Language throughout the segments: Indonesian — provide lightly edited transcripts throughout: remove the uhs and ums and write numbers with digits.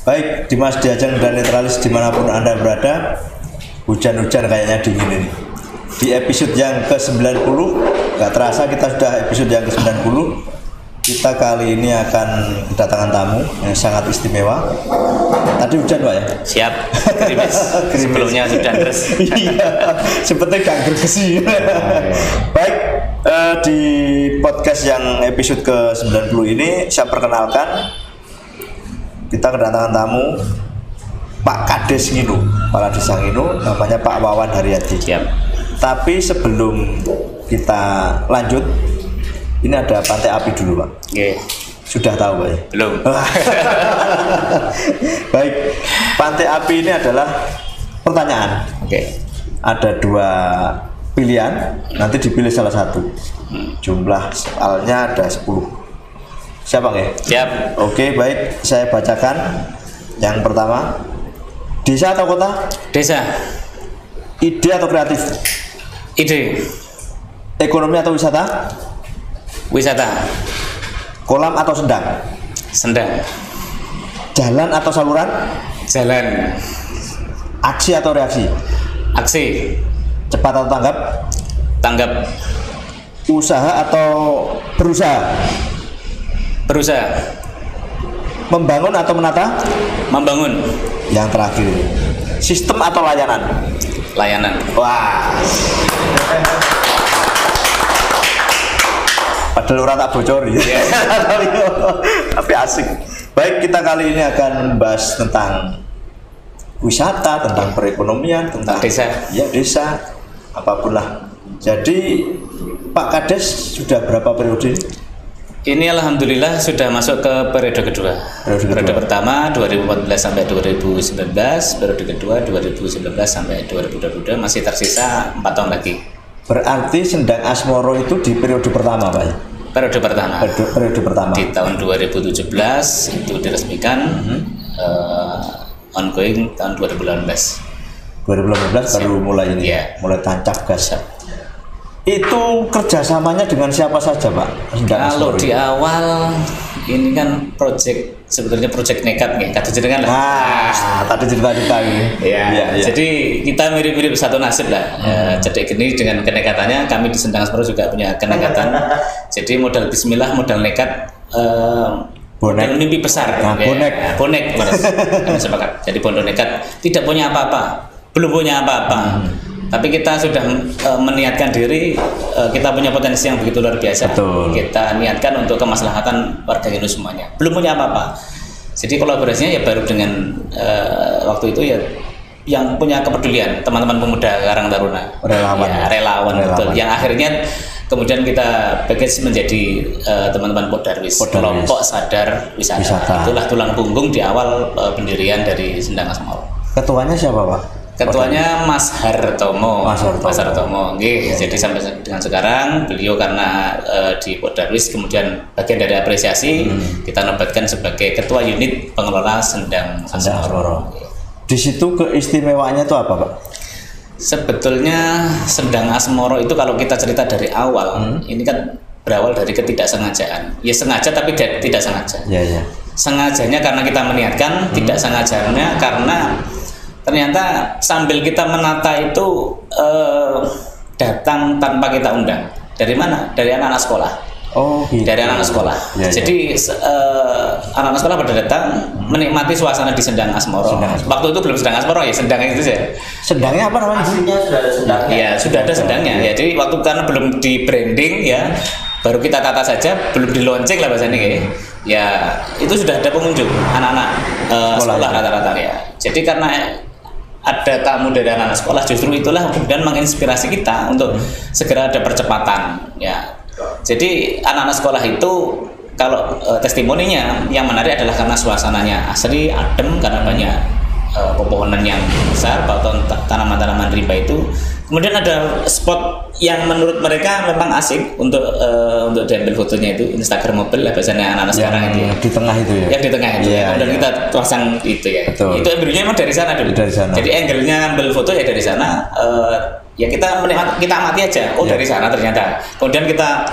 Baik, Dimas Diajeng dan Netralis dimanapun Anda berada, hujan-hujan kayaknya dingin ini. Di episode yang ke-90, nggak terasa kita sudah episode yang ke-90. Kita kali ini akan kedatangan tamu yang sangat istimewa. Tadi hujan Pak ya? Siap, gerimis. Sebelumnya sudah deres. Iya, seperti gak gergesi. Baik, di podcast yang episode ke-90 ini saya perkenalkan, kita kedatangan tamu Pak Kades Nginu, Kepala Desa Nginu, namanya Pak Wawan Haryadi. Siap. Tapi sebelum kita lanjut, ini ada pantai api dulu Pak. Oke. Sudah tahu Pak ya? Belum. Baik, pantai api ini adalah pertanyaan. Oke. Ada dua pilihan, nanti dipilih salah satu. Jumlah soalnya ada 10. Siapa nggak? Siap. Oke, baik, saya bacakan. Yang pertama, desa atau kota? Desa. Ide atau kreatif? Ide. Ekonomi atau wisata? Wisata. Kolam atau sendang? Sendang. Jalan atau saluran? Jalan. Aksi atau reaksi? Aksi. Cepat atau tanggap? Tanggap. Usaha atau berusaha? Berusaha. Membangun atau menata? Membangun. Yang terakhir, sistem atau layanan? Layanan. Wah, padahal orang tak bocori. Tapi asik. Baik, kita kali ini akan membahas tentang wisata, tentang perekonomian, tentang desa. Ya, desa, apapun lah. Jadi Pak Kades sudah berapa periode? Ini alhamdulillah sudah masuk ke periode kedua. Periode pertama 2014 sampai 2019, periode kedua 2019 sampai 2022, masih tersisa 4 tahun lagi. Berarti Sendang Asmoro itu di periode pertama, Pak? Periode pertama. Periode pertama. Di tahun 2017 itu diresmikan, ongoing tahun 2018. 2018 baru mulai ini, ya. Mulai tancap gas. Itu kerjasamanya dengan siapa saja Pak? Kalau di awal ini kan sebetulnya proyek nekat nih, kata jenengan lah. Tadi cerita ini. Ya. Jadi kita mirip-mirip satu nasib lah. Jadi gini, dengan kenekatannya kami di Sendang Asmoro juga punya kenekatan. Jadi modal bismillah, modal nekat, modal mimpi besar. Bonek. Kami sepakat. Jadi bondo nekat, tidak punya apa-apa, belum punya apa-apa. Tapi kita sudah meniatkan diri, kita punya potensi yang begitu luar biasa. Betul. Kita niatkan untuk kemaslahatan warga Nginu semuanya. Belum punya apa-apa. Jadi kolaborasinya ya baru dengan waktu itu ya yang punya kepedulian, teman-teman pemuda Karang Taruna. Relawan. Ya, relawan. Betul. Yang akhirnya kemudian kita package menjadi teman-teman Podarwis, kelompok sadar wisata. Itulah tulang punggung di awal pendirian dari Sendang Asmoro. Ketuanya siapa Pak? Ketuanya Mas Hartomo. Okay. Jadi sampai dengan sekarang beliau karena di Podarwis kemudian bagian dari apresiasi kita nobatkan sebagai Ketua Unit Pengelola Sendang Asmoro. Di situ keistimewaannya itu apa Pak? Sebetulnya Sendang Asmoro itu kalau kita cerita dari awal, ini kan berawal dari ketidaksengajaan. Ya sengaja tapi tidak sengaja. Ya. Sengajanya karena kita meniatkan, tidak sengajanya karena ternyata sambil kita menata itu datang tanpa kita undang. Dari mana? Dari anak-anak sekolah. Oh, gitu. Dari anak-anak sekolah. Jadi anak-anak sekolah pada datang menikmati suasana di Sendang Asmoro. Waktu itu belum Sendang Asmoro ya, Sendang itu saja. Sendangnya apa namanya? Aslinya sudah ada sendangnya. Ya, sudah ada sendangnya. Ya, jadi waktu karena belum di branding ya, baru kita tata saja, belum di launching lah bahasanya kayak. Ya, itu sudah ada pengunjung anak-anak sekolah rata-rata ya. Jadi karena ada tamu dari anak-anak sekolah, justru itulah kemudian menginspirasi kita untuk segera ada percepatan ya. Jadi anak-anak sekolah itu kalau testimoninya yang menarik adalah karena suasananya asri, adem, karena banyak pepohonan yang besar, tanaman-tanaman rimba itu. Kemudian ada spot yang menurut mereka memang asik untuk diambil fotonya, itu Instagramable lah biasanya anak-anak sekarang itu. Di tengah itu ya. Yang di tengah itu. Kemudian kita pasang itu ya. Betul. Itu ambilnya memang dari sana dulu. Dari sana. Jadi angle-nya ngambil foto ya dari sana. Ya kita amati aja. Oh dari sana ternyata. Kemudian kita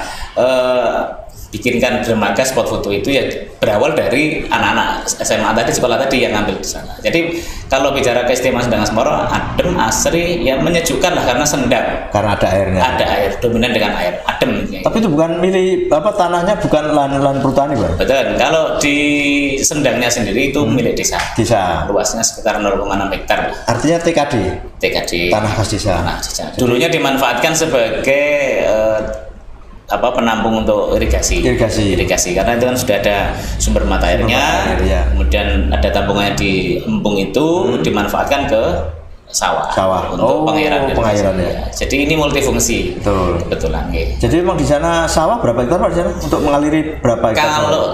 bikinkan dermaga spot foto itu ya berawal dari anak-anak SMA tadi, sekolah tadi yang ngambil di sana. Jadi kalau bicara keistimewaan Sendang Asmoro, adem, asri, ya menyejukkan lah karena sendang. Karena ada airnya. Ada air, dominan dengan air, adem. Tapi itu bukan milik tanahnya bukan lahan perhutani, Pak. Betul. Kalau di Sendangnya sendiri itu milik desa. Desa. Luasnya sekitar 0,6 hektar. Artinya TKD. Tanah khas desa. Dulunya dimanfaatkan sebagai penampung untuk irigasi karena itu kan sudah ada sumber mata airnya, kemudian ada tampungannya di embung itu dimanfaatkan ke sawah untuk pengairan ya. Jadi ini multifungsi. Kebetulan. Jadi memang di sana sawah berapa hektar, Pak, di sana untuk mengaliri berapa hektar? Kalau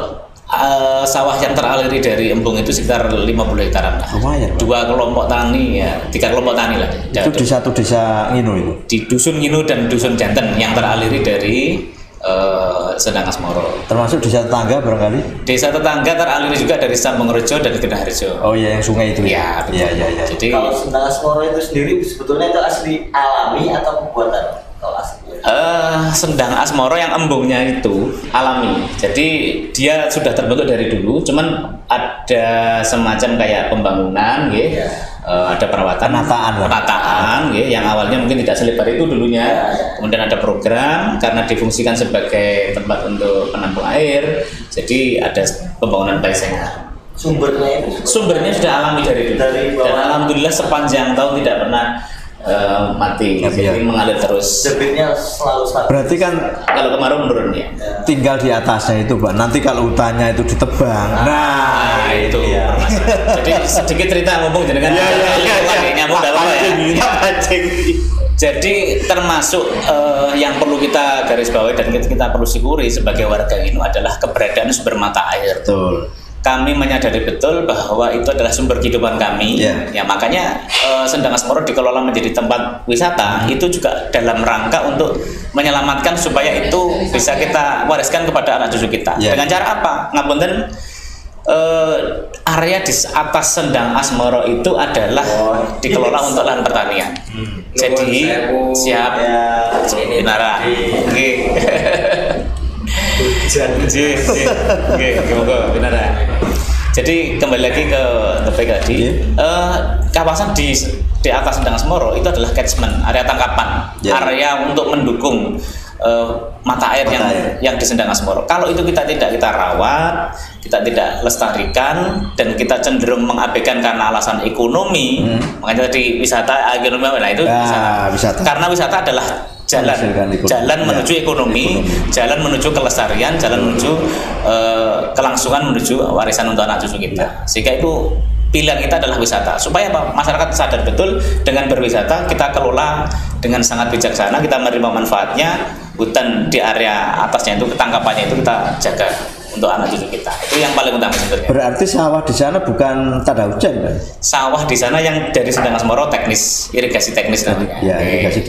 sawah yang teraliri dari embung itu sekitar 50 hektaran lah. Lumayan, 2 kelompok tani ya, 3 kelompok tani lah. Itu di satu desa Nginu itu. Di Dusun Nginu dan Dusun Janten yang teraliri dari Sendang Asmoro. Termasuk desa tetangga barangkali? Desa tetangga teraliri juga dari Sambungrejo dan Gedaharjo. Oh iya, yang sungai itu ya? Iya, betul. Iya. Jadi kalau Sendang Asmoro itu sendiri sebetulnya itu asli alami atau pembuatan? Kalau asli? Sendang Asmoro yang embungnya itu alami. Jadi dia sudah terbentuk dari dulu, cuman ada semacam kayak pembangunan, ya. Ada perawatan, penataan, ya, yang awalnya mungkin tidak selebar itu dulunya. Kemudian ada program karena difungsikan sebagai tempat untuk penampung air, jadi ada pembangunan pelesengan. Sumbernya sudah alami dari dulu. Dan alhamdulillah sepanjang tahun tidak pernah mati, jadi mengalir terus. Debitnya selalu stabil. Berarti kan kalau kemarau menurun ya. Tinggal di atasnya itu, Pak. Nanti kalau hutannya itu ditebang. Nah, itu. Ya. Jadi sedikit cerita ngomong jenengan. Nyambung dalam ya. Jadi termasuk yang perlu kita garis bawahi dan kita perlu syukuri sebagai warga ini adalah keberadaan sumber mata air. Betul. Kami menyadari betul bahwa itu adalah sumber kehidupan kami. Ya makanya Sendang Asmoro dikelola menjadi tempat wisata itu juga dalam rangka untuk menyelamatkan supaya itu bisa kita wariskan kepada anak cucu kita. Dengan cara apa? Ngapunten, area di atas Sendang Asmoro itu adalah dikelola untuk lahan pertanian. Jadi siap binara. Jadi kembali lagi ke topik tadi, kawasan di atas Sendang Asmoro itu adalah catchment, area tangkapan, area untuk mendukung mata air yang di Sendang Asmoro. Kalau itu kita rawat, kita tidak lestarikan, dan kita cenderung mengabaikan karena alasan ekonomi, makanya tadi wisata ekonomi, nah itu wisata. Karena wisata adalah jalan menuju ekonomi, jalan menuju kelestarian, jalan menuju kelangsungan, menuju warisan untuk anak cucu kita. Sehingga itu pilihan kita adalah wisata. Supaya apa? Masyarakat sadar betul dengan berwisata kita kelola dengan sangat bijaksana, kita menerima manfaatnya. Hutan di area atasnya itu, ketangkapannya itu kita jaga untuk anak cucu kita. Itu yang paling utama sebenarnya. Berarti sawah di sana bukan tanda hujan, kan? Sawah di sana yang dari Sendang Asmoro teknis, irigasi teknis nanti. Irigasi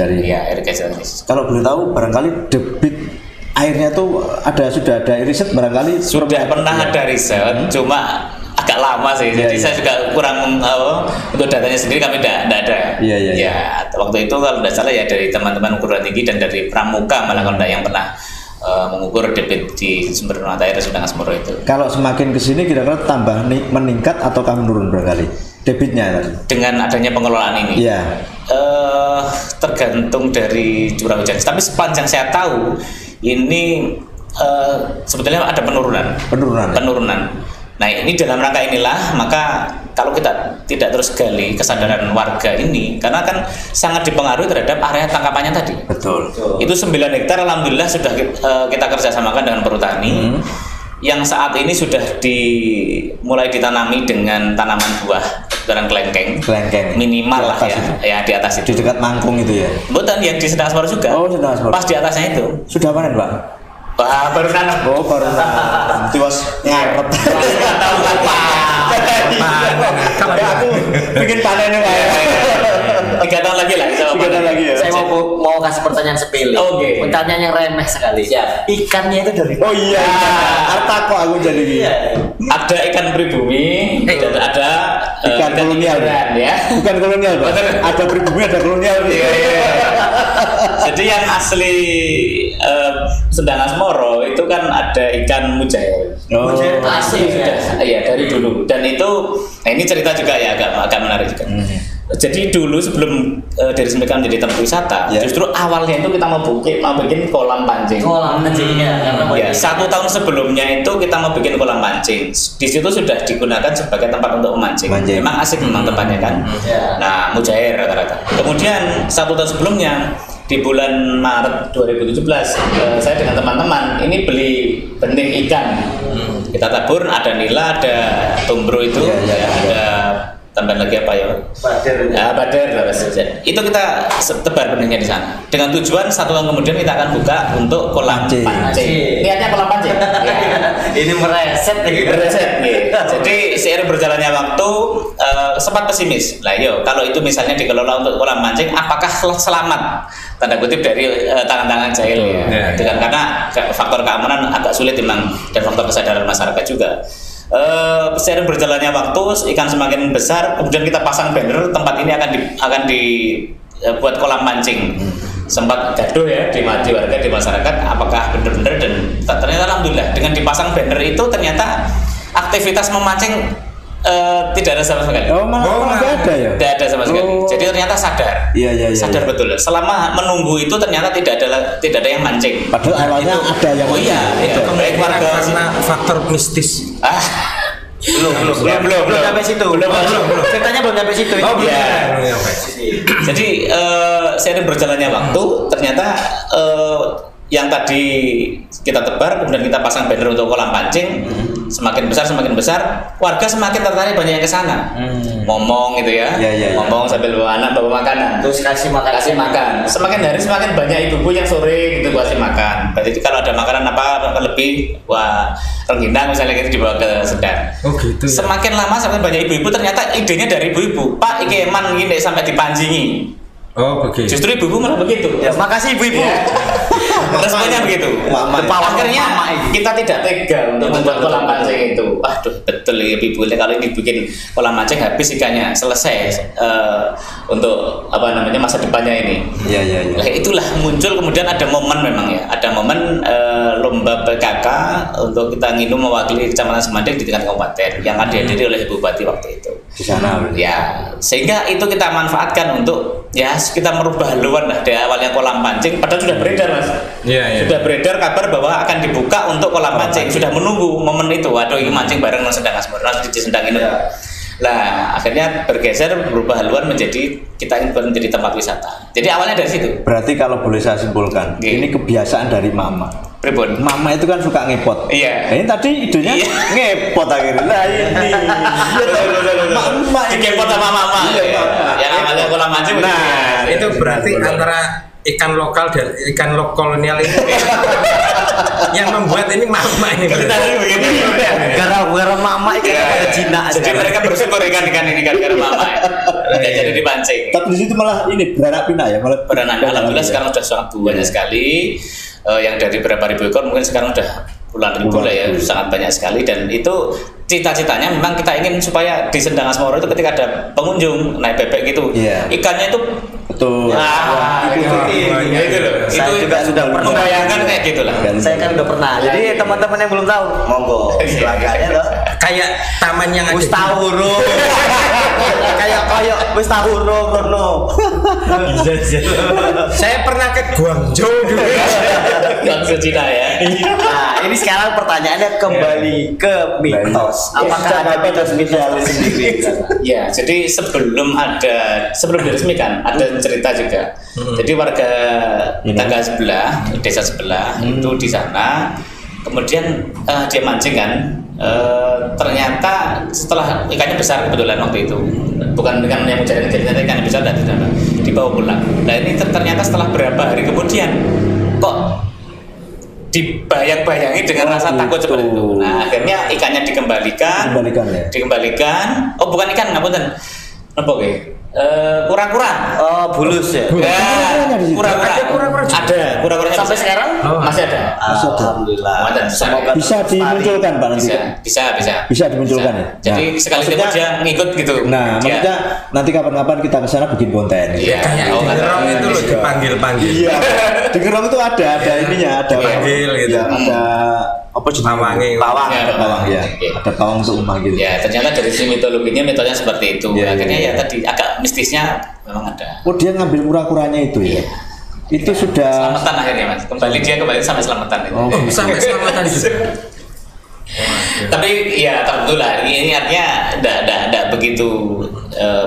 teknis. Kalau boleh tahu, barangkali debit airnya tuh sudah ada riset, barangkali sudah pernah ada riset, cuma agak lama sih. Jadi saya juga kurang untuk datanya sendiri kami tidak ada. Ya, waktu itu kalau tidak salah ya dari teman-teman perguruan tinggi dan dari Pramuka malah kalau yang pernah mengukur debit di sumber mata air Sendang Asmoro itu. Kalau semakin ke sini kira-kira tambah meningkat ataukah menurun barangkali debitnya tadi? Dengan adanya pengelolaan ini. Tergantung dari curah hujan. Tapi sepanjang saya tahu ini sebetulnya ada penurunan. Nah, ini dalam rangka inilah maka kalau kita tidak terus gali kesadaran warga ini, karena kan sangat dipengaruhi terhadap area tangkapannya tadi. Betul. Itu 9 hektar alhamdulillah sudah kita kerjasamakan dengan perhutani yang saat ini sudah mulai ditanami dengan tanaman buah dan kelengkeng minimal lah ya di atas itu. Di dekat Mangkung itu ya. Bukan yang di Sendang Asmoro juga. Oh, Sendang Asmoro. Pas di atasnya itu. Sudah panen, Pak? Baru nanam. Oh, baru nanam. Tiwas ngarep. Tahu apa? Aku bikin panennya, Pak. 3 tahun lagi lah. 3 tahun lagi ya. Saya mau kasih pertanyaan sepele. Pertanyaan yang remeh sekali. Ikannya itu dari mana? Oh iya. Arta kok aku jadi Ada ikan pribumi dan ada ikan kolonial ya. Bukan kolonial, Pak. Ada pribumi, ada kolonial. Iya. Jadi yang asli Sendang Asmoro itu kan ada ikan mujair. Mujair asli sudah. Iya, dari dulu. Dan itu ini cerita juga ya agak menarik juga. Jadi dulu sebelum diresmikan menjadi tempat wisata, justru awalnya itu kita mau bikin kolam pancing. Kolam pancing ya. 1 tahun sebelumnya itu kita mau bikin kolam pancing. Di situ sudah digunakan sebagai tempat untuk memancing. Memang asik memang tempatnya kan. Nah, mujair rata-rata. Kemudian 1 tahun sebelumnya di bulan Maret 2017 saya dengan teman-teman ini beli benih ikan. Kita tabur, ada nila, ada tumbro itu, ada tambahan lagi apa ya? Bader. Itu kita tebar benihnya di sana. Dengan tujuan 1 tahun kemudian kita akan buka untuk kolam pancing. Niatnya kolam pancing. Ini mereset. Jadi seiring berjalannya waktu sempat pesimis. Lah kalau itu misalnya dikelola untuk kolam pancing, apakah selamat? Tanda kutip dari tangan-tangan jahil ya. Dengan karena faktor keamanan agak sulit memang dan faktor kesadaran masyarakat juga. Seiring berjalannya waktu, ikan semakin besar, kemudian kita pasang banner tempat ini akan dibuat kolam mancing. Sempat gaduh ya di warga, di masyarakat, apakah benar-benar, dan ternyata alhamdulillah dengan dipasang banner itu ternyata aktivitas memancing tidak ada sama sekali. Malah nggak ada ya? Tidak ada sama sekali. Jadi ternyata sadar. Iya. Sadar betul. Selama menunggu itu ternyata tidak ada yang mancing. Padahal awalnya ada yang mancing. Iya. Baik warga karena faktor mistis. Belum sampai situ. Belum. Ceritanya belum sampai situ. Iya. Jadi seiring berjalannya waktu ternyata yang tadi kita tebar kemudian kita pasang banner untuk kolam pancing semakin besar warga semakin tertarik, banyak yang ke sana ngomong gitu ya. Ngomong sambil bawa anak bawa makanan terus kasih makan semakin hari semakin banyak ibu-ibu yang sore gitu kasih makan. Berarti kalau ada makanan apa lebih rengginang misalnya gitu dibawa ke Sendang. Gitu ya. Semakin lama semakin banyak ibu-ibu, ternyata idenya dari ibu-ibu, Pak iki eman gini sampai dipancingi. Begitu. Justru ibu malah begitu. Makasih ibu-ibu. Responnya begitu. Akhirnya kita tidak tega untuk membuat kolam pancing itu. Waduh, betul ya ibu. Kalau ini bikin kolam pancing habis ikannya, selesai untuk masa depannya ini. Iya. Nah, itulah muncul kemudian ada momen memang ya. Ada momen lomba PKK untuk kita nginum mewakili Kecamatan Semanding di tingkat kabupaten yang dihadiri oleh Bupati waktu itu. Di sana. Ya, sehingga itu kita manfaatkan untuk kita merubah haluan lah dari awalnya kolam pancing, padahal sudah beredar mas. Sudah beredar kabar bahwa akan dibuka untuk kolam pancing. Sudah menunggu momen itu. Waduh, ini mancing bareng Sendang Asmoro di Sendang ini. Lah akhirnya bergeser berubah haluan menjadi kita ingin menjadi tempat wisata. Jadi awalnya dari situ. Berarti kalau boleh saya simpulkan, ini kebiasaan dari mama. Pribon. Mama itu kan suka ngepot. Iya. Ini tadi idenya ngepot akhirnya. Nah ini. Mama ngepot sama mama. Yang awalnya kolam mancing. Nah itu berarti antara ikan lokal dan ikan kolonial ini yang membuat ini mama ini. Kita begini. Gara-gara mama ikan pada Cina. Jadi mereka bersyukur ikan ini gara-gara mama. Jadi dipancing. Tapi di situ malah ini beranak pinak ya, malah beranak. Alhamdulillah sekarang sudah sangat banyak sekali. Yang dari berapa ribu ekor mungkin sekarang udah puluhan ribu lah ya, sangat banyak sekali. Dan itu cita-citanya memang kita ingin supaya di Sendang Asmoro itu ketika ada pengunjung naik bebek gitu, ikannya itu betul. Itu loh. Itu juga sudah pernah membayangkan kayak gitulah. Saya kan udah pernah. Jadi teman-teman yang belum tahu, monggo. Silakannya loh. Kayak taman yang ada. Mustahuro. Kayak Mustahuro kono. Saya pernah ke Guangzhou dulu. Guangzhou Cina ya. Nah, ini sekarang pertanyaannya kembali ke mitos. Apakah ada mitos-mitos sendiri? Ya, jadi sebelum diresmikan ada cerita juga. Jadi warga tetangga sebelah, desa sebelah itu di sana, kemudian dia mancing kan. Ternyata setelah ikannya besar kebetulan waktu itu, bukan ikan yang menjadi ternyata ikannya besar dan tidak dibawa pulang. Nah ini ternyata setelah berapa hari kemudian kok dibayang-bayangi dengan rasa takut seperti itu. Nah akhirnya ikannya dikembalikan. Oh bukan ikan, ngapunten. Apa Kura-kura. Oh, bulus ya. Ya, kura-kura. Ada kura-kura juga? Ada, kura-kuranya Sampai bisa. sekarang? Masih ada. Alhamdulillah. Ada. Semoga Bisa terus dimunculkan Pak nanti. Bisa. Bisa dimunculkan ya. Jadi Nah, sekali maksudnya- dia ngikut gitu. Nah, Dia- maksudnya nanti kapan-kapan kita ke sana bikin konten. Iya. Kayak Oh, di nggak Ngerong tahu. itu loh dipanggil-panggil. Iya. Di Ngerong itu ada ininya, ada Panggil gitu. Iya, ada apa sih? Pawangnya. Pawang, Ya, ada pawang ya. oke. Ada pawang untuk memanggil. Ya, ternyata dari sisi mitologinya metodenya seperti itu. Iya, Akhirnya iya. ya tadi agak mistisnya memang ada. Oh, dia ngambil kura-kuranya itu ya. Itu sudah Selamatan akhirnya Mas. Kembali sampai selamatan itu. Oh, Oh, sampai selamatan juga. Tapi ya tertentu lah. Ini artinya tidak begitu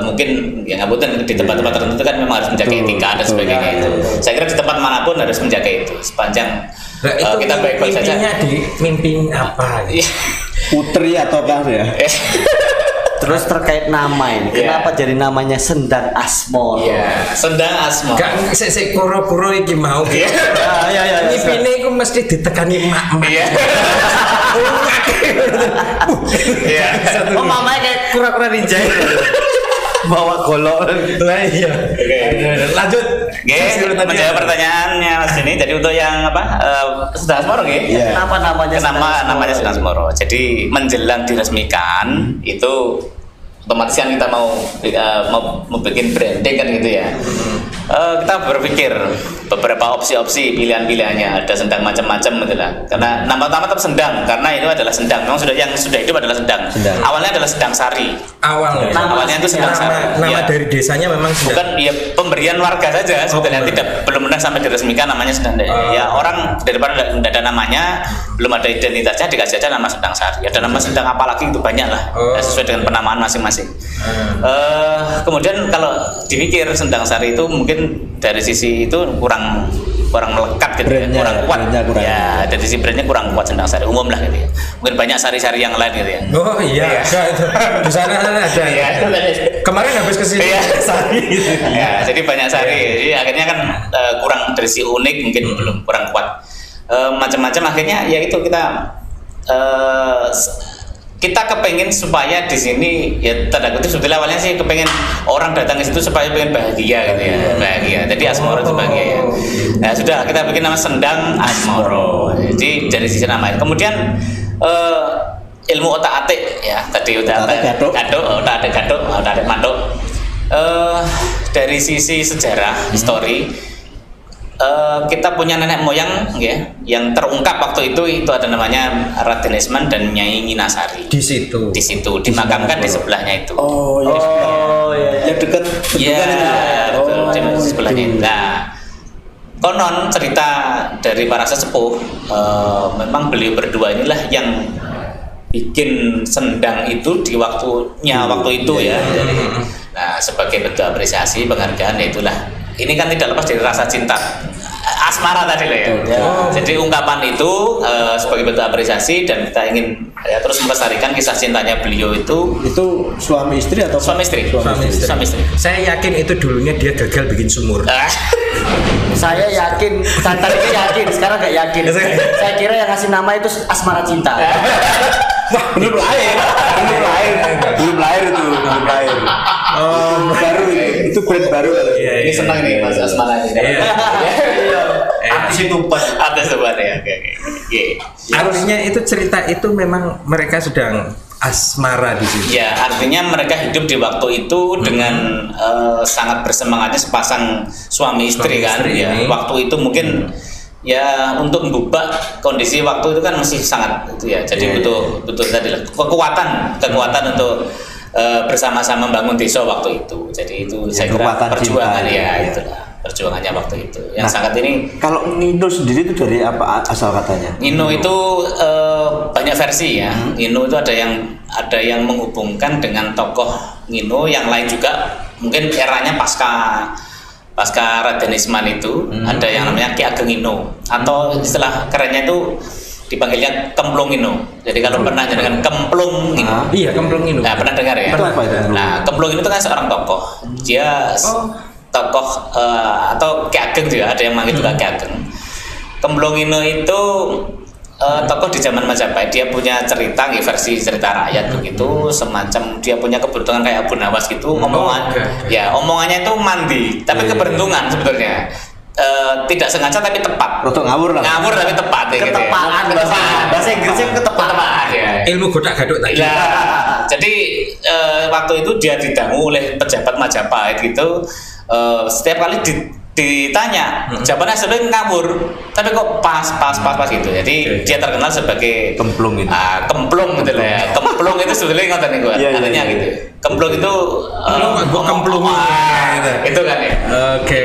mungkin ya ngapunten di tempat-tempat tertentu kan memang harus menjaga Betul, etika dan betul. sebagainya itu. Saya kira di tempat manapun harus menjaga itu sepanjang Nah, itu kita baik-baik saja. mimpinya di mimpi apa? Gitu? Iya. putri ataukah ya? Terus terkait nama ini, Iya. kenapa jadi namanya Sendang Asmoro? Iya, Sendang Asmoro. Gak sik kuro-kuro iki mau. Iya. Ya. Mimpinya itu mesti ditekani mak-mak. Iya. Iya. Oh, mamanya kayak kura-kura ninja itu. Bawa golok. Lah iya. Oke. Lanjut. Oke, menjawab pertanyaannya Mas ini. Jadi untuk yang apa? Sendang Asmoro nggih? Iya. Kenapa namanya Namanya Sendang Asmoro. Jadi menjelang diresmikan itu otomatis kan kita mau bikin branding kan gitu ya. Kita berpikir beberapa opsi-opsi pilihan-pilihannya, ada sendang macam-macam gitu lah. Karena nama tetap sendang karena itu adalah sendang. Memang yang sudah hidup adalah sendang. Sendang. Awalnya adalah Sendang Sari. Awalnya. Awalnya itu Sendang Sari. Nama Ya. dari desanya memang sudah. Bukan ya pemberian warga saja sebetulnya pemberian. belum pernah sampai diresmikan namanya Sendang. Ya orang daripada tidak ada namanya, belum ada identitasnya dikasih aja nama Sendang Sari. Ada nama Sendang apa lagi itu banyak lah. Ya, sesuai dengan penamaan masing-masing. Kemudian kalau dipikir Sendang Sari itu mungkin dari sisi itu kurang melekat gitu ya, Brandnya, kurang kuat. brandnya kurang. Ya, dari sisi brandnya kurang kuat Sendang Sari umum lah gitu ya. Mungkin banyak sari-sari yang lain gitu ya. Oh iya. Di sana ada. Iya. Kemarin habis kesini. Iya. Sari. Ya, jadi banyak sari. Jadi akhirnya kan kurang dari si unik mungkin belum kurang kuat. Macam-macam akhirnya ya itu kita kepengen supaya di sini ya tanda kutip sebetulnya awalnya sih kepengen orang datang ke situ supaya pengen bahagia gitu ya, bahagia. Jadi Asmoro itu bahagia ya. Nah sudah kita bikin nama Sendang Asmoro. Jadi dari sisi nama. Kemudian ilmu otak atik ya tadi udah Otak-atik gathuk. otak atik manduk. Dari sisi sejarah histori kita punya nenek moyang ya yang terungkap waktu itu ada namanya Raden Esman dan Nyai Nginasari. Di situ. Di situ dimakamkan di sebelahnya itu. Oh, ya. Yang dekat Iya, betul, di itu. sebelahnya. Nah, konon cerita dari para sesepuh memang beliau berdua inilah yang bikin sendang itu di waktunya waktu itu ya. Nah, sebagai bentuk apresiasi penghargaan ya itulah. Ini kan tidak lepas dari rasa cinta asmara tadi loh ya. Jadi ungkapan itu sebagai bentuk apresiasi dan kita ingin ya, terus melestarikan kisah cintanya beliau itu suami istri atau suami istri. Suami istri. Saya yakin itu dulunya dia gagal bikin sumur. Saya yakin, tadinya yakin, sekarang gak yakin. Saya kira yang ngasih nama itu Asmara Cinta. belum lahir itu belum lahir. Oh, baru itu brand baru. Ini senang nih Mas Asmara ini. Artis itu Artis itu ya. Oke. Artinya itu cerita itu memang mereka sedang asmara di situ. Ya, artinya mereka hidup di waktu itu dengan sangat bersemangatnya sepasang suami istri kan. istri Ya, ini. waktu itu mungkin ya untuk mengubah kondisi waktu itu kan masih sangat itu ya. Jadi betul tadi lah kekuatan untuk bersama-sama membangun desa waktu itu. Jadi itu saya kira kekuatan perjuangan cinta, ya ya. itulah perjuangannya waktu itu. Yang sangat ini Kalau Nino sendiri itu dari apa asal katanya? Nino itu banyak versi ya. Nino itu ada yang menghubungkan dengan tokoh Nino, yang lain juga mungkin eranya pasca Raden Isman itu ada yang namanya Ki Ageng Nino atau istilah kerennya itu dipanggilnya Kemplung Nino. Jadi kalau pernah dengan Kemplung Nino. Iya, Kemplung ini. Nah, pernah dengar ya? Itu apa itu, Kemplung? Nah, Kemplung Nino itu kan seorang tokoh. Dia tokoh atau Ki Ageng juga ada yang manggil juga Ki Ageng. Kemplung Nino itu tokoh di zaman Majapahit, dia punya cerita versi cerita rakyat begitu, semacam dia punya keberuntungan kayak Abu Nawas gitu, omongannya itu mandi, tapi keberuntungan sebetulnya. Tidak sengaja tapi tepat. Roto ngawur lah. Ngawur tapi tepat ya. Ketepaan bahasa Inggrisnya ketepaan. Ya. Ilmu godak-gaduk tadi. Ya. Jadi waktu itu dia didangu oleh pejabat Majapahit gitu. Setiap kali ditanya, jawabannya sering ngawur, tapi kok pas gitu. Jadi dia terkenal sebagai Kemplung gitu. Kemplung gitu lah ya. Kemplung itu sebetulnya ngoten niku artinya gitu. Kemplung itu gua kemplung itu kan ya. Oke.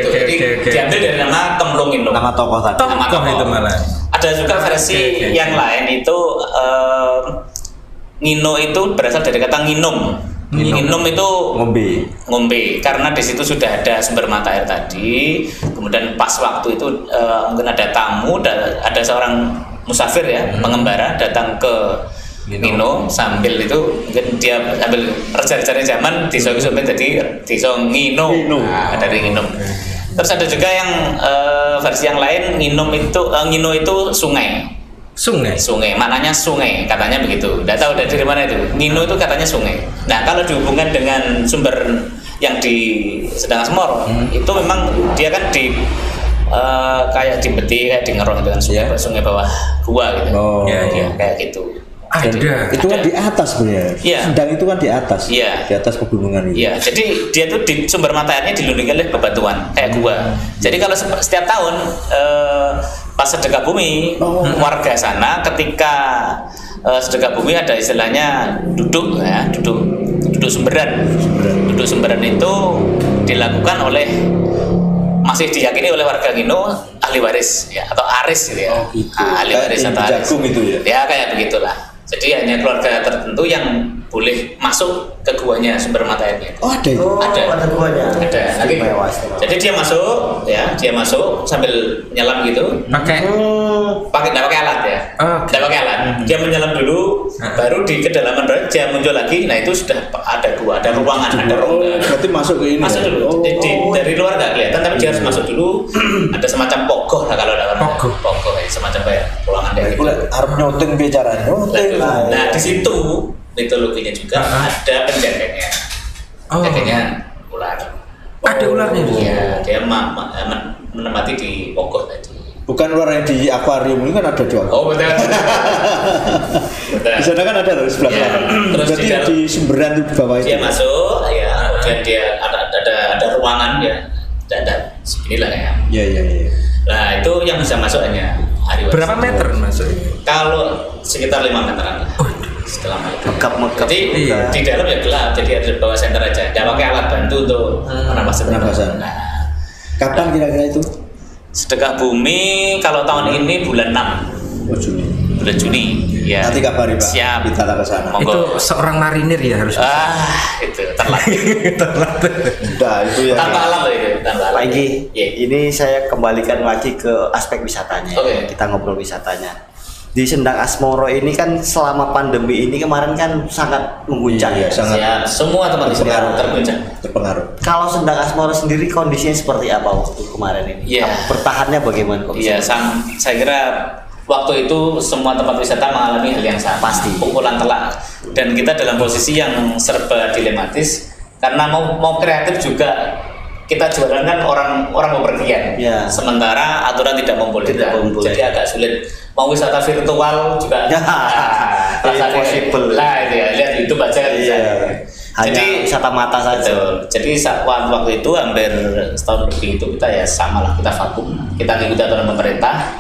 Diambil dari nama Kemplung itu. Nama tokoh tadi. Tokoh itu malah. Ada juga versi yang lain itu ngino itu berasal dari kata nginum. Nginum itu ngombe karena di situ sudah ada sumber mata air tadi. Kemudian pas waktu itu mungkin ada tamu, ada seorang musafir ya, pengembara datang ke Ngino sambil itu mungkin dia sambil rencana zaman disogok-sogok jadi disong Ngino. Dari nginum. Terus ada juga yang versi yang lain Ngino itu sungai, maknanya sungai, katanya begitu. Tidak tahu dari mana itu. Ngino itu katanya sungai. Nah, kalau dihubungkan dengan sumber yang di Sedang Asmoro, itu memang dia kan di kayak di Beti, kayak di Ngerong dengan sungai bawah gua gitu. Kayak gitu. Itu kan di atas sebenarnya. Sedang itu kan di atas. Di atas pegunungan itu. Iya, jadi dia tuh di sumber mata airnya dilindungi oleh bebatuan kayak gua. Jadi kalau setiap tahun pas sedekah bumi, warga sana ketika sedekah bumi ada istilahnya duduk sumberan. Duduk sumberan itu dilakukan oleh, masih diyakini oleh warga Ngino, ahli waris ya atau aris gitu ya. Ahli waris atau aris. Itu ya. Ya kayak begitulah. Jadi hanya keluarga tertentu yang boleh masuk ke guanya sumber mata airnya. Oh, ada itu. Ada guanya. Ada. Jadi dia masuk sambil nyelam gitu. Nggak pakai alat ya. Nggak pakai alat. Dia menyelam dulu, baru di kedalaman dia muncul lagi. Nah itu sudah ada gua, ada ruangan, ada rongga. Berarti masuk ke ini. Masuk dulu. Dari luar nggak kelihatan, tapi dia harus masuk dulu. Ada semacam pogoh lah kalau ada orang. Pogoh semacam kayak ruangan dia. Gitu. Harus nyoteng bicara. Nah di situ mitologinya juga ada penjaganya. Penjaganya ular. Ada ularnya. Iya, dia menempati di pogoh tadi. Bukan ular yang di akuarium ini kan ada dua. Oh betul. Di sana kan ada loh sebelah sana. Terus di sumberan di bawah itu. Dia masuk, ya. Kemudian dia ada ruangan ya. Ada seginilah ya. Iya. Nah itu yang bisa masuk hanya hari waris. Berapa meter masuk? Kalau sekitar 5 meteran lah. Setelah Megap. Jadi di dalam ya gelap, jadi ada bawah senter aja. Tidak pakai alat bantu untuk pernapasan. Nah, kapan kira-kira itu? Sedekah bumi kalau tahun ini bulan 6. Bulan Juni. Ya. Nanti kabari Pak. Siap. Kita ke sana. Itu seorang marinir ya harus. Itu terlatih. Udah itu ya. Tanpa alat loh itu. Lagi. Ini saya kembalikan lagi ke aspek wisatanya. Kita ngobrol wisatanya. Di Sendang Asmoro ini kan selama pandemi ini kemarin kan sangat mengguncang ya. Sangat. Semua tempat wisata terpengaruh. Kalau Sendang Asmoro sendiri kondisinya seperti apa waktu kemarin ini? Bertahannya bagaimana kok? Iya, saya kira waktu itu semua tempat wisata mengalami hal yang sama. Pasti. Pukulan telak. Dan kita dalam posisi yang serba dilematis karena mau kreatif juga. Kita jualan kan orang bepergian, sementara aturan tidak membolehkan, jadi agak sulit. Mau wisata virtual juga, impossible. Lah itu ya, lihat YouTube aja kan bisa. Jadi wisata mata saja. Jadi waktu itu hampir setahun lebih itu kita ya sama lah, kita vakum, kita mengikuti aturan pemerintah.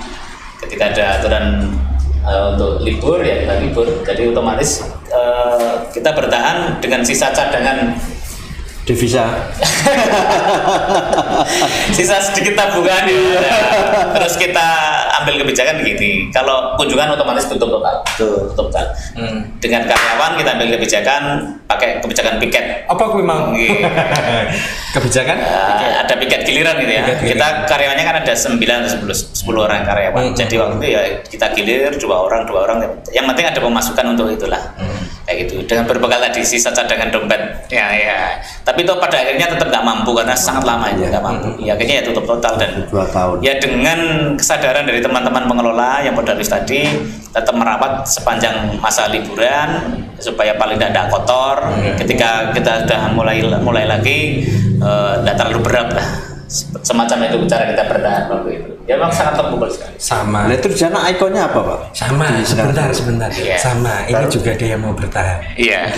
Ketika ada aturan untuk libur ya kita libur, jadi otomatis kita bertahan dengan sisa cadangan devisa. Sisa sedikit tabungan ya. Terus kita ambil kebijakan begini. Kalau kunjungan otomatis tutup total. Dengan karyawan kita ambil kebijakan pakai kebijakan piket. Apa memang kebijakan? Ada piket giliran gitu ya. Kita karyawannya kan ada 9 atau 10 orang karyawan. Jadi waktu itu ya kita gilir 2 orang. Yang penting ada pemasukan untuk itulah. kayak gitu. Dengan berbekal tadi sisa cadangan dompet, ya. Tapi itu pada akhirnya tetap nggak mampu karena sangat lama itu nggak mampu. Ya akhirnya ya tutup total dan 2 tahun. ya dengan kesadaran dari teman-teman pengelola yang modalis tadi tetap merawat sepanjang masa liburan supaya paling tidak kotor. Ketika kita sudah mulai lagi tidak terlalu berat lah. Semacam itu cara kita bertahan waktu itu. Ya memang sangat terpukul sekali. Sama. Nah, itu di sana ikonnya apa, Pak? Sama. Sebentar. Iya. Sama. Ini juga dia mau bertahan. Iya.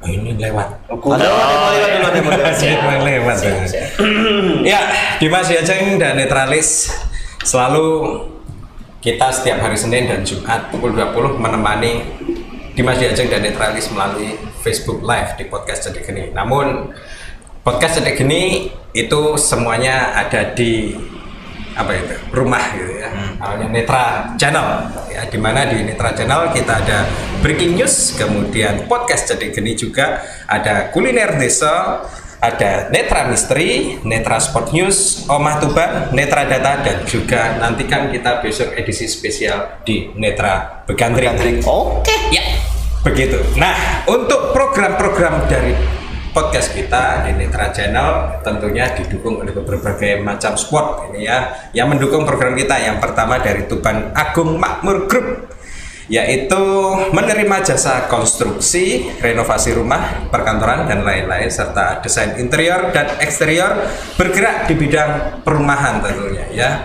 Oh, ini lewat. Lewat. Ya, Dimas Diajeng dan Netralis selalu kita setiap hari Senin dan Jumat pukul 20 menemani Dimas Diajeng dan Netralis melalui Facebook Live di Podcast Cedek Geni. Namun Podcast Cedek Geni itu semuanya ada di rumah gitu ya, namanya Netra Channel ya, dimana di Netra Channel kita ada breaking news, kemudian podcast Cedek Geni juga ada kuliner desa, ada Netra Misteri, Netra Sport News, Omah Tuban, Netra Data, dan juga nantikan kita besok edisi spesial di Netra Begandring. Oke. Ya, begitu. Nah, untuk program-program dari podcast kita di Netra Channel tentunya didukung oleh berbagai macam sport ini ya, yang mendukung program kita. Yang pertama dari Tuban Agung Makmur Group, yaitu menerima jasa konstruksi, renovasi rumah, perkantoran, dan lain-lain, serta desain interior dan eksterior, bergerak di bidang perumahan tentunya ya,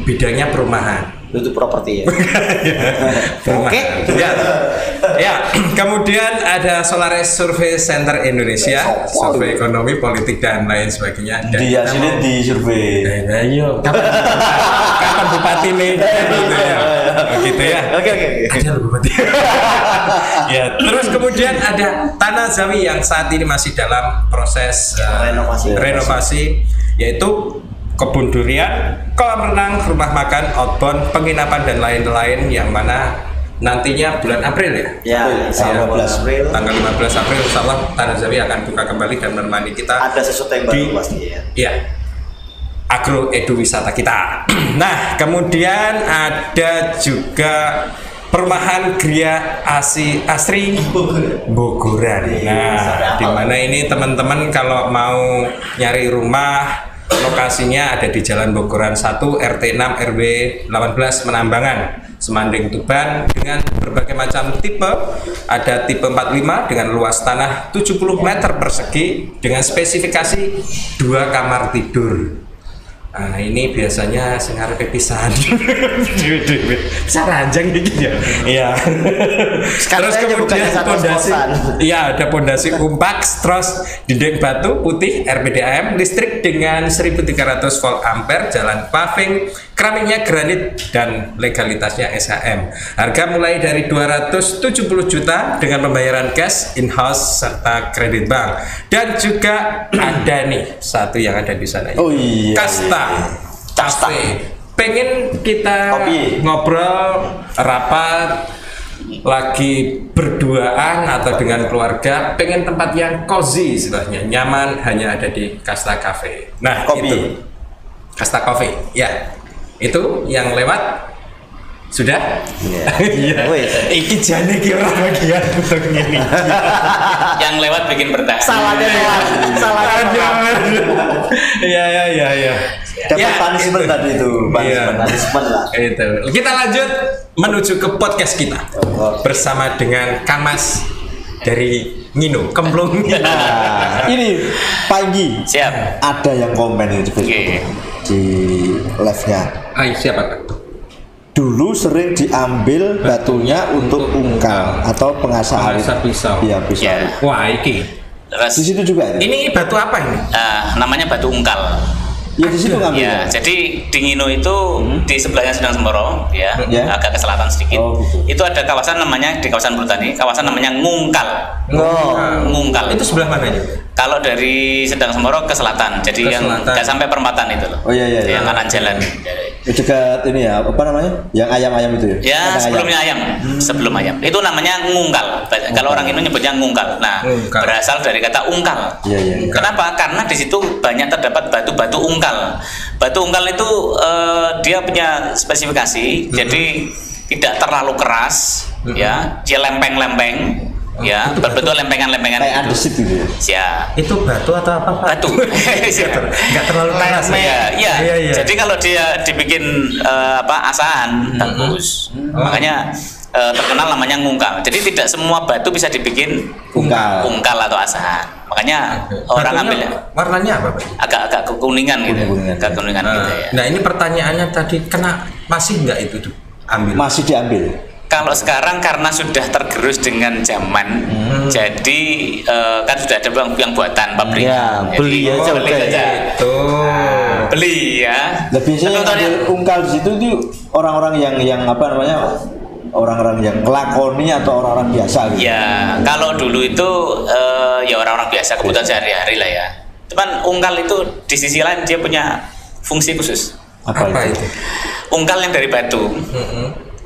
bidangnya perumahan. Itu properti ya. Oke. Ya, kemudian ada Solaris Survey Center Indonesia, survei ekonomi, politik, dan lain sebagainya. Dan Dia sini di survei. ayo, kapan bupati nih? Gitu ya. Gitu ya. Oke. Ada loh bupati. Ya, terus kemudian ada Tanah Zawi yang saat ini masih dalam proses renovasi, yaitu kebun durian, kolam renang, rumah makan, outbound, penginapan, dan lain-lain, yang mana nantinya bulan April Ya, tanggal 15 April. Tanggal 15 April insya Allah Tanah Zawi akan buka kembali dan menemani kita. Ada sesuatu yang baru pasti ya. Iya, agro edu wisata kita. Nah, kemudian ada juga perumahan Gria Asri Bogoran. Nah, di mana ini teman-teman kalau mau nyari rumah, lokasinya ada di Jalan Bogoran 1 RT 6 RW 18 Menambangan, Semanding, Tuban, dengan berbagai macam tipe. Ada tipe 45 dengan luas tanah 70 meter persegi dengan spesifikasi 2 kamar tidur. Nah, ini biasanya sing arepe pisan. Bisa ranjang gitu ya. Iya. Terus kemudian pondasi. Iya, ada pondasi umpaks, terus dinding batu putih RPDAM, listrik dengan 1300 volt ampere, jalan paving, keramiknya granit, dan legalitasnya SHM. Harga mulai dari 270 juta dengan pembayaran cash in-house serta kredit bank. Dan juga ada nih satu yang ada di sana. Oh iya. Kasta Cafe. Pengen kita ngobrol rapat lagi berduaan atau dengan keluarga, pengen tempat yang cozy istilahnya, nyaman, hanya ada di Kasta Cafe. Nah, itu Kasta Cafe. Ya. Itu yang lewat sudah? Iya. Iki jane ki ora bagian untuk ini. Yang lewat bikin bertahan. Salahnya lewat. Iya. Dapat punishment tadi itu, punishment lah. Itu. Kita lanjut menuju ke podcast kita bersama dengan Kang Mas dari Ngino Kemplung. Nah, ini pagi. Siap. Ada yang komen ini di live-nya. Siapa Kak? Dulu sering diambil batunya untuk ungkal atau pengasah air. Pisau. Iya, pisau. Ya. Wah, iki. Terus, Di situ juga Ini batu apa ini? namanya batu ungkal. Ya di situ Ya, ngambilnya. jadi di Ngino itu di sebelahnya Sedang Semboro, ya, Ya. agak ke selatan sedikit. Oh, gitu. Itu ada kawasan namanya di kawasan Brutani, kawasan namanya Ngungkal. Ngungkal. Itu sebelah mananya? Kalau dari Sedang Semboro ke selatan, jadi Ke yang selatan. nggak sampai perempatan itu loh. Oh iya. Yang kanan jalan. Dekat ini ya, apa namanya? Yang ayam-ayam itu ya? Ya, Kandang sebelumnya ayam. Sebelum ayam. Itu namanya ngungkal. Kalau orang ini nyebutnya ngungkal. Nah, Ngungkal. berasal dari kata ungkal. Iya. Kenapa? Karena di situ banyak terdapat batu-batu ungkal. Batu ungkal itu dia punya spesifikasi, jadi tidak terlalu keras, ya, dia lempeng-lempeng, ya berbentuk lempengan-lempengan Kayak andesit gitu ya. Ya. Itu batu atau apa, Pak? Batu. Nggak terlalu keras. Iya. Iya. Jadi kalau dia dibikin asahan bagus. Makanya terkenal namanya ngungkal. Jadi tidak semua batu bisa dibikin ungkal atau asahan. Makanya orang Batunya ambil warnanya apa, Pak? agak kekuningan gitu. Agak kuningan gitu ya. Nah, ini pertanyaannya tadi masih nggak itu diambil? Masih diambil. Kalau sekarang karena sudah tergerus dengan zaman, jadi kan sudah ada yang buatan pabrik. Ya, Jadi, beli aja beli udah. aja. Itu. Beli ya. Nah, biasanya yang Tapi ambil ungkal di situ tuh orang-orang yang apa namanya, orang-orang yang ngelakoni atau orang-orang biasa gitu. Ya, kalau dulu itu ya orang-orang biasa kebutuhan sehari-hari lah ya. Cuman ungkal itu di sisi lain dia punya fungsi khusus. Apa itu? Ungkal yang dari batu.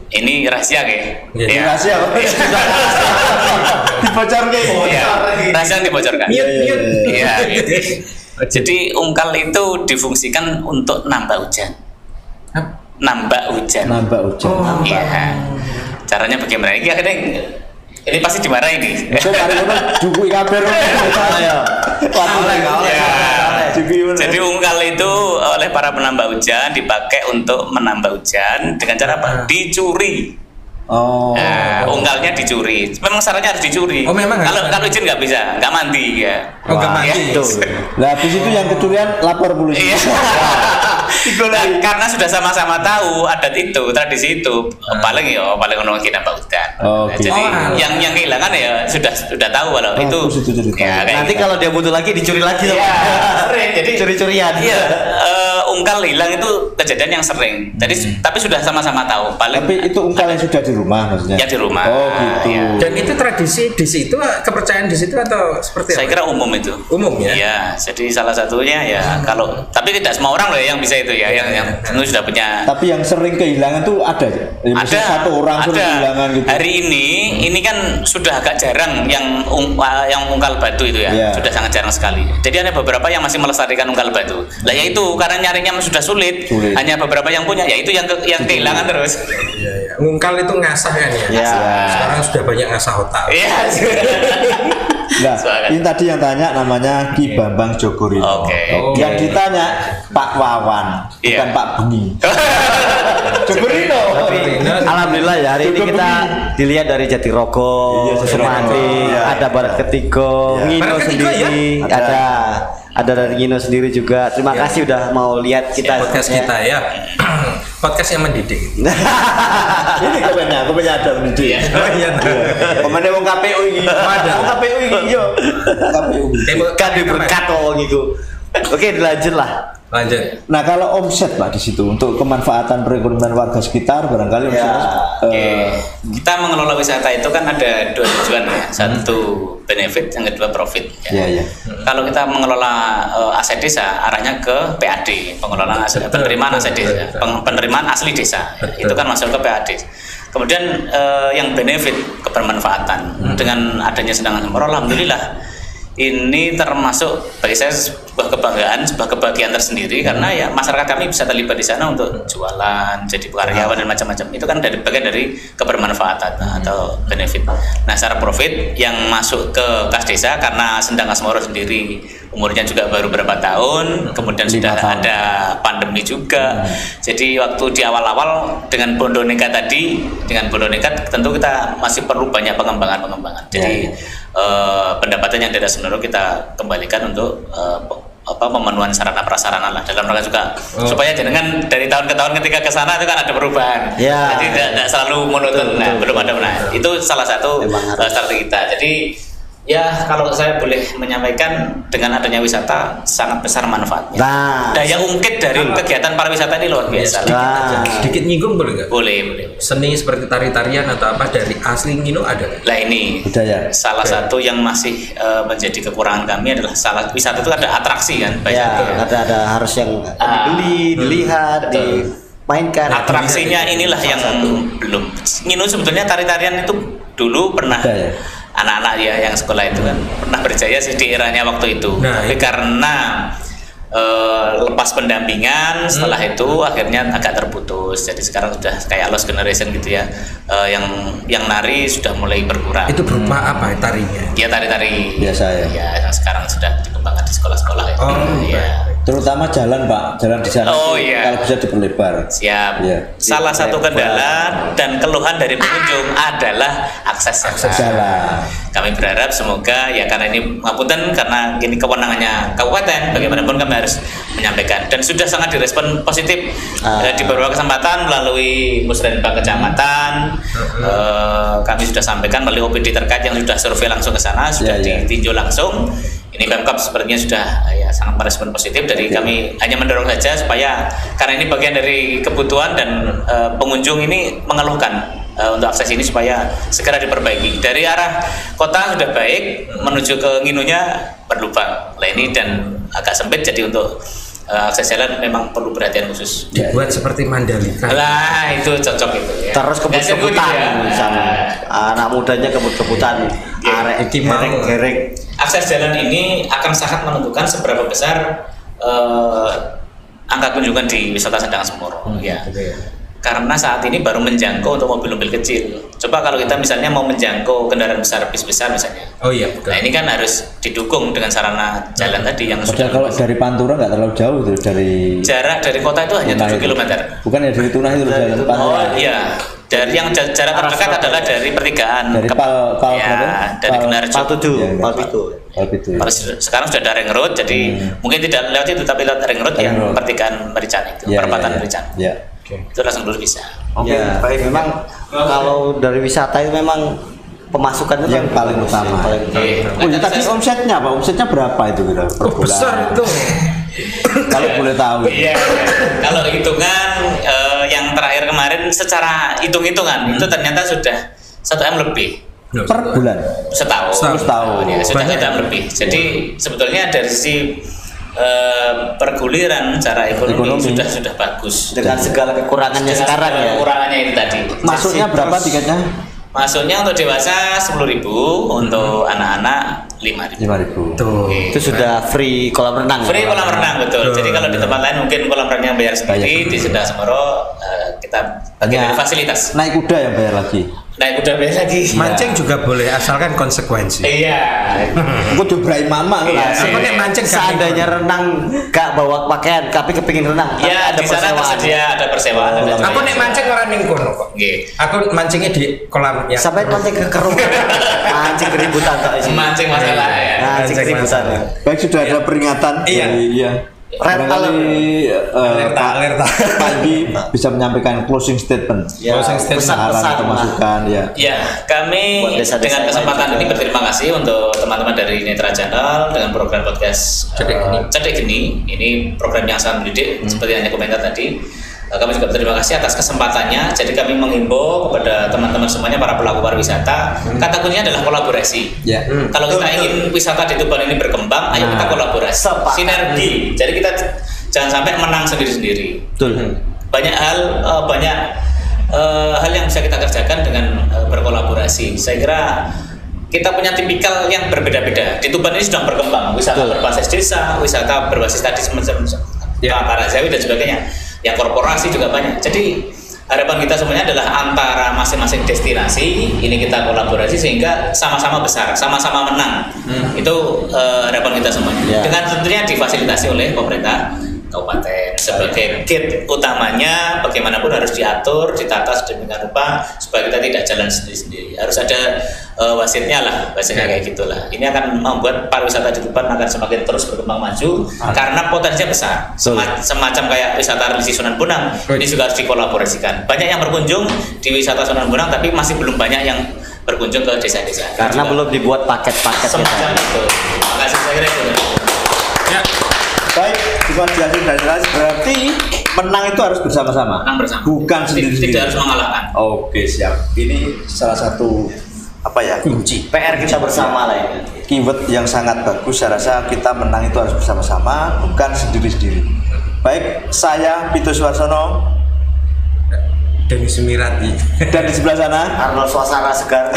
Ini rahasia kayak. Iya. Rahasia apa? Dibocorkan. Iya, rahasia yang dibocorkan. Iya. Jadi ungkal itu difungsikan untuk nambah hujan. Nambah hujan. Iya. Caranya bagaimana? Ini akhirnya ini pasti dimarahin nih. Itu kali itu dukui kabar. Jadi ungkal itu oleh para penambah hujan dipakai untuk menambah hujan dengan cara apa? Dicuri. Nah, ungkalnya dicuri. Memang syaratnya harus dicuri. Oh, memang kalau izin nggak bisa, nggak mandi ya. Oh, nggak mandi. Nah, habis itu yang kecurian lapor polisi. Iya. Nah, karena sudah sama-sama tahu adat itu, tradisi itu, paling orang kita nambah hujan. Jadi yang kehilangan ya sudah tahu kalau itu. Nanti kalau dia butuh lagi dicuri lagi. Sering. Jadi curi-curian. Iya. Ungkal hilang itu kejadian yang sering. Jadi tapi sudah sama-sama tahu. Tapi itu ungkal yang sudah di rumah maksudnya. Ya di rumah. Oh gitu. Ya. Dan itu tradisi di situ, kepercayaan di situ atau seperti apa? Saya kira umum itu. Umum ya. Iya. Jadi salah satunya ya kalau tapi tidak semua orang loh yang bisa itu ya. Yang itu sudah punya. Tapi yang sering kehilangan tuh ada. Ada satu orang sering kehilangan gitu. Hari ini kan sudah agak jarang yang ungkal batu itu ya. Yeah. Sudah sangat jarang sekali. Jadi ada beberapa yang masih melestarikan ungkal batu. Lah ya itu karena nyarinya sudah sulit. Hanya beberapa yang punya, ya itu yang kehilangan terus. Iya. Ngungkal itu ngasah kan ya. Ya. Sekarang sudah banyak ngasah otak. Iya. Nah, ini tadi yang tanya namanya Ki Bambang Jogorino. Yang ditanya Pak Wawan, bukan Pak Bengi. Jogorino. Alhamdulillah ya hari ini kita dilihat dari Jatirogo, Semandi, ada Barat Ketigo, Ngino sendiri, ada dari Ngino sendiri juga. Terima kasih udah mau lihat kita Podcast kita ya. Podcast yang mendidik. Ini komennya ada mendidik. Oh iya. Komennya wong KPU ini. Wong KPU ini yo. KPU. kan diberkat wong iku. Oke, dilanjut lah. Lanjut. Nah, kalau omset Pak di situ untuk kemanfaatan perekonomian warga sekitar barangkali Kita mengelola wisata itu kan ada dua tujuan ya. Satu benefit, yang kedua profit. Iya. Kalau kita mengelola aset desa, arahnya ke PAD, pengelolaan aset, penerimaan aset desa, penerimaan asli desa. Itu kan masuk ke PAD. Kemudian yang benefit kebermanfaatan dengan adanya Sendang Asmoro, alhamdulillah ini termasuk bagi saya sebuah kebanggaan, sebuah kebahagiaan tersendiri karena ya masyarakat kami bisa terlibat di sana untuk jualan, jadi karyawan dan macam-macam. Itu kan dari bagian dari kebermanfaatan atau benefit. Nah, secara profit yang masuk ke kas desa karena Sendang Asmoro sendiri umurnya juga baru berapa tahun, kemudian sudah ada pandemi juga. Jadi waktu di awal-awal dengan Bondo Nekat tadi, tentu kita masih perlu banyak pengembangan. Jadi pendapatan yang dari Asmoro kita kembalikan untuk pemenuhan sarana prasarana lah dalam rangka juga supaya jenengan dari tahun ke tahun ketika ke sana itu kan ada perubahan. Jadi tidak selalu monoton. Belum ada. Itu salah satu strategi kita. Jadi ya kalau saya boleh menyampaikan dengan adanya wisata sangat besar manfaatnya. Daya ungkit dari kegiatan pariwisata ini luar biasa. Sedikit nyinggung boleh nggak? Boleh. Seni seperti tari-tarian atau apa dari asli Ngino ada? Lah ini budaya. Salah satu yang masih menjadi kekurangan kami adalah wisata itu ada atraksi kan. Ada harus yang dibeli, dilihat, dimainkan. Atraksinya inilah yang belum. Ngino sebetulnya tari-tarian itu dulu pernah anak-anak ya yang sekolah itu kan pernah berjaya sih di eranya waktu itu. Tapi karena lepas pendampingan. Setelah itu akhirnya agak terputus. Jadi sekarang sudah kayak lost generation gitu ya. Yang nari sudah mulai berkurang. Itu berupa apa tarinya? Ya tari-tari Biasa ya. Ya, yang sekarang sudah dikembangkan di sekolah-sekolah ya. Ya. Terutama jalan Pak, jalan di sana Oh, itu iya. kalau bisa diperlebar. Siap. Iya. Salah satu kendala dan keluhan dari pengunjung adalah akses Jalan. Kami berharap semoga ya, karena ini ngapunten karena ini kewenangannya kabupaten, bagaimanapun kami harus menyampaikan dan sudah sangat direspon positif di beberapa kesempatan melalui Musrenbang Kecamatan. Kami sudah sampaikan melalui OPD terkait yang sudah survei langsung ke sana, sudah ditinjau langsung. Ini Pemkab sepertinya sudah ya sangat merespon positif. Dari kami hanya mendorong saja supaya, karena ini bagian dari kebutuhan dan pengunjung ini mengeluhkan untuk akses ini supaya segera diperbaiki. Dari arah kota sudah baik, menuju ke Nginunya berlubang. Nah ini dan agak sempit, jadi untuk akses jalan memang perlu perhatian khusus. Dibuat seperti Mandalika. Lah itu cocok itu ya. Terus kebut-kebutan misalnya. Anak mudanya kebut-kebutan. Arek gerek. Akses jalan ini akan sangat menentukan seberapa besar angka kunjungan di wisata Sandang Semoro. Ya. Karena saat ini baru menjangkau untuk mobil-mobil kecil. Coba kalau kita misalnya mau menjangkau kendaraan besar, bis besar misalnya. Oh iya, betul. Nah ini kan harus didukung dengan sarana jalan tadi yang Padahal kalau dari Pantura nggak terlalu jauh tuh, dari jarak dari kota itu hanya 7 km. Bukan ya, dari Tunah itu jalan Pantura. Oh iya. Dari yang jarak terdekat adalah dari pertigaan Dari Pal ya, dari Kenarjo. Palpitu. Kalau sekarang sudah ada ring road, jadi mungkin tidak lewat itu, tapi lewat ring road yang pertigaan Merican itu, perempatan Merican. Ya. Itu langsung dulu bisa. Ya, memang kalau dari wisata itu memang pemasukan itu Yang paling utama. Oke. Oh, ya, tadi omsetnya apa? Omsetnya berapa itu kira per bulan? Besar itu. Kalau boleh tahu. Iya. Kalau hitungan yang terakhir kemarin secara hitung-hitungan itu ternyata sudah 1 M lebih Per bulan. setahun. Ya, sudah Banyak. 1 M lebih. Jadi sebetulnya dari sisi perguliran secara ekonomi sudah bagus. dengan segala kekurangannya sekarang ya. Kekurangannya itu tadi. Masuknya berapa tiketnya? Masuknya untuk dewasa 10.000, untuk anak-anak 5.000. 5.000. Tuh. Itu sudah free kolam renang. Free kolam renang, betul. Jadi kalau di tempat lain mungkin kolam renang yang bayar sendiri, di Sandang Semoro kita bagian dari fasilitas. Naik kuda yang bayar lagi. Naik kuda bayar lagi. Mancing juga boleh asalkan konsekuensi. Iya. Gue dobrain mama. Iya. Aku nek mancing Seandainya renang gak bawa pakaian tapi kepingin renang, Ya, ada di sana persewaan. tersedia ada persewaan. ada Aku sebagainya. nek mancing ora ning kono kok. Nggih. Aku mancingnya di kolam ya. Sampai mancing ke kerung, mancing keributan tak isi. Mancing masalah ya. Mancing keributan. Baik, sudah ada peringatan Iya. dari Red barangkali, Alerta. Pak Pandi bisa menyampaikan closing statement. Ya, Closing statement. Saran pesan-pesan atau lah. masukan ya. Ya, kami Buat desa-desa dengan yang kesempatan lain ini juga. berterima kasih untuk teman-teman dari Netra Channel dengan program podcast Cedek Geni. Ini program yang sangat mendidik, seperti yang komentar tadi. Kami juga berterima kasih atas kesempatannya. Jadi kami menghimbau kepada teman-teman semuanya, para pelaku pariwisata, kata kuncinya adalah kolaborasi. Ya. Kalau kita ingin wisata di Tuban ini berkembang, ayo kita kolaborasi, Sepakat. sinergi. Jadi kita jangan sampai menang sendiri-sendiri. Betul. Banyak hal yang bisa kita kerjakan dengan berkolaborasi. Saya kira kita punya tipikal yang berbeda-beda. Di Tuban ini sedang berkembang wisata berbasis desa, wisata berbasis tadi semacam Karazawi dan sebagainya. Yang korporasi juga banyak. Jadi harapan kita semuanya adalah antara masing-masing destinasi ini kita kolaborasi sehingga sama-sama besar, sama-sama menang. Itu harapan kita semuanya. Dengan tentunya difasilitasi oleh pemerintah kabupaten sebagai gate utamanya, bagaimanapun harus diatur, ditata sedemikian rupa supaya kita tidak jalan sendiri-sendiri. Harus ada wasitnya lah, bahasanya kayak gitulah. Ini akan membuat pariwisata di Tuban akan semakin terus berkembang maju karena potensinya besar. Semacam kayak wisata religi Sunan Bonang, ini juga harus dikolaborasikan. Banyak yang berkunjung di wisata Sunan Bonang, tapi masih belum banyak yang berkunjung ke desa-desa. Karena belum dibuat paket-paket semacam itu. Terima kasih, saya kira itu. Ya. Baik, terima kasih dari Ras. Berarti menang itu harus bersama-sama. Menang bersama. Bukan sendiri-sendiri. Tidak harus mengalahkan. Oke, siap. Ini salah satu kunci. PR kita bersama lah ini. Keyword yang sangat bagus. Saya rasa kita menang itu harus bersama-sama, bukan sendiri-sendiri. Baik, saya Pito Suwarsono Doni Sumirati. Dan di sebelah sana Arnold suasana segar.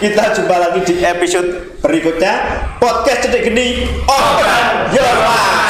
kita jumpa lagi di episode berikutnya podcast Cedik Geni Open Your Mind.